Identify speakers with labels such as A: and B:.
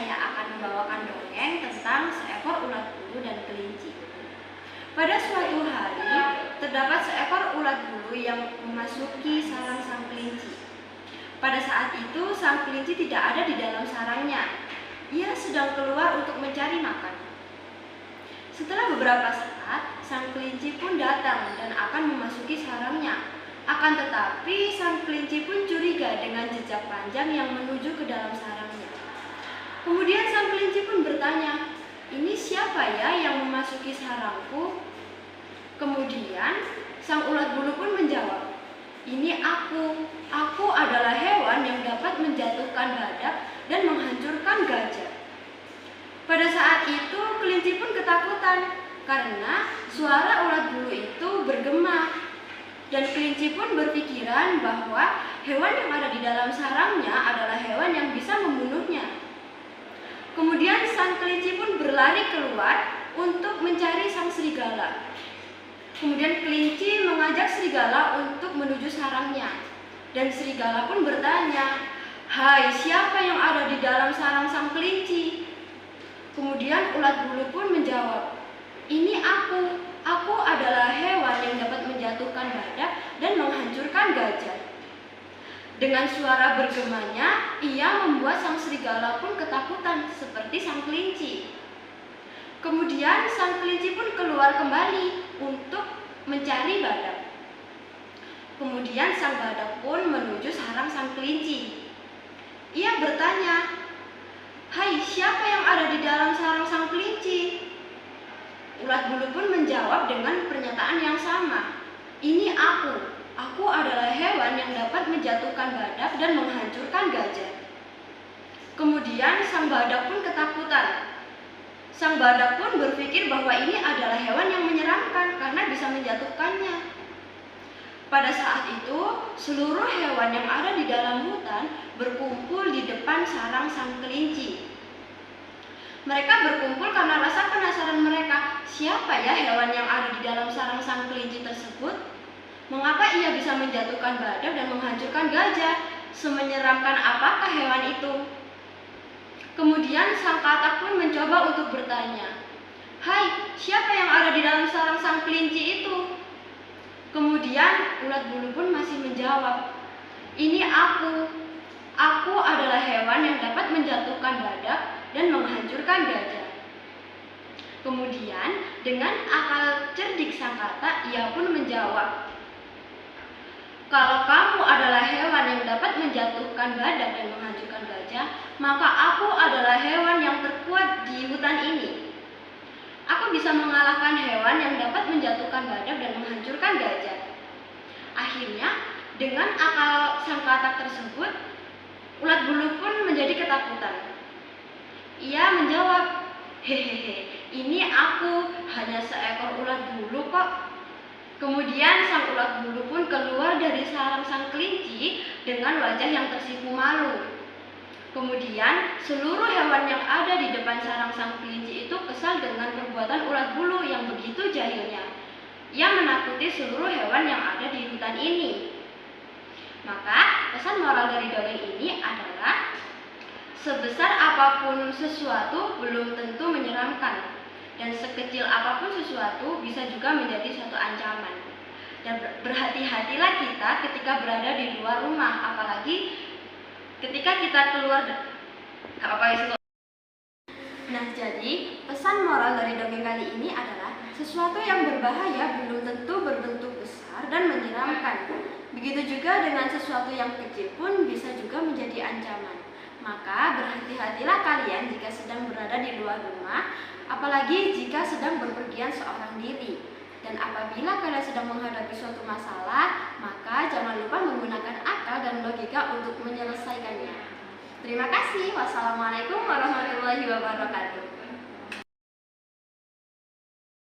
A: saya akan membawakan dongeng tentang seekor ulat bulu dan kelinci. Pada suatu hari, terdapat seekor ulat bulu yang memasuki sarang sang kelinci. Pada saat itu, sang kelinci tidak ada di dalam sarangnya. Ia sedang keluar untuk mencari makan. Setelah beberapa saat, sang kelinci pun datang dan akan memasuki sarangnya. Akan tetapi, sang kelinci pun curiga dengan jejak panjang yang menuju ke dalam sarangnya. Kemudian sang kelinci pun bertanya, "Ini siapa ya yang memasuki sarangku?" Kemudian sang ulat bulu pun menjawab, "Ini aku. Aku adalah hewan yang dapat menjatuhkan badak dan menghancurkan gajah." Pada saat itu kelinci pun ketakutan karena suara ulat bulu itu bergema. Dan kelinci pun berpikiran bahwa hewan yang ada di dalam sarangnya adalah hewan yang bisa membunuhnya. Kemudian sang kelinci pun berlari keluar untuk mencari sang serigala. Kemudian kelinci mengajak serigala untuk menuju sarangnya. Dan serigala pun bertanya, "Hai, siapa yang ada di dalam sarang sang kelinci?" Kemudian ulat bulu pun menjawab, "Ini aku. Aku adalah hewan yang dapat menjatuhkan badak dan menghancurkan gajah." Dengan suara bergemanya, ia membuat sang serigala pun ketakutan seperti sang kelinci. Kemudian sang kelinci pun keluar kembali untuk mencari badak. Kemudian sang badak pun menuju sarang sang kelinci. Ia bertanya, "Hai, siapa yang ada di dalam sarang sang kelinci?" Ulat bulu pun menjawab dengan pernyataan yang sama, "Ini aku. Aku adalah hewan yang dapat menjatuhkan badak dan menghancurkan gajah." Kemudian sang badak pun ketakutan. Sang badak pun berpikir bahwa ini adalah hewan yang menyeramkan karena bisa menjatuhkannya. Pada saat itu, seluruh hewan yang ada di dalam hutan berkumpul di depan sarang sang kelinci. Mereka berkumpul karena rasa penasaran mereka, siapa ya hewan yang ada di dalam sarang sang kelinci tersebut? Mengapa ia bisa menjatuhkan badak dan menghancurkan gajah? Semenyeramkan apakah hewan itu? Kemudian sang katak pun mencoba untuk bertanya, "Hai, siapa yang ada di dalam sarang sang kelinci itu?" Kemudian ulat bulu pun masih menjawab, "Ini aku. Aku adalah hewan yang dapat menjatuhkan badak dan menghancurkan gajah." Kemudian dengan akal cerdik sang katak, ia pun menjawab, "Kalau kamu adalah hewan yang dapat menjatuhkan badak dan menghancurkan gajah, maka aku adalah hewan yang terkuat di hutan ini. Aku bisa mengalahkan hewan yang dapat menjatuhkan badak dan menghancurkan gajah." Akhirnya, dengan akal sang katak tersebut, ulat bulu pun menjadi ketakutan. Ia menjawab, "Hehehe, ini aku, hanya seekor ulat bulu kok." Kemudian sang ulat bulu pun keluar dari sarang sang kelinci dengan wajah yang tersipu malu. Kemudian seluruh hewan yang ada di depan sarang sang kelinci itu kesal dengan perbuatan ulat bulu yang begitu jahilnya. Ia menakuti seluruh hewan yang ada di hutan ini. Maka pesan moral dari dongeng ini adalah, sebesar apapun sesuatu belum tentu menyeramkan, dan sekecil apapun sesuatu bisa juga menjadi suatu ancaman. Dan berhati-hatilah kita ketika berada di luar rumah, apalagi ketika kita keluar. Nah, jadi pesan moral dari dongeng kali ini adalah, sesuatu yang berbahaya belum tentu berbentuk besar dan menyeramkan. Begitu juga dengan sesuatu yang kecil pun bisa juga menjadi ancaman. Maka berhati-hatilah kalian jika sedang berada di luar rumah, apalagi jika sedang berpergian seorang diri. Dan apabila kalian sedang menghadapi suatu masalah, maka jangan lupa menggunakan akal dan logika untuk menyelesaikannya. Terima kasih. Wassalamualaikum warahmatullahi wabarakatuh.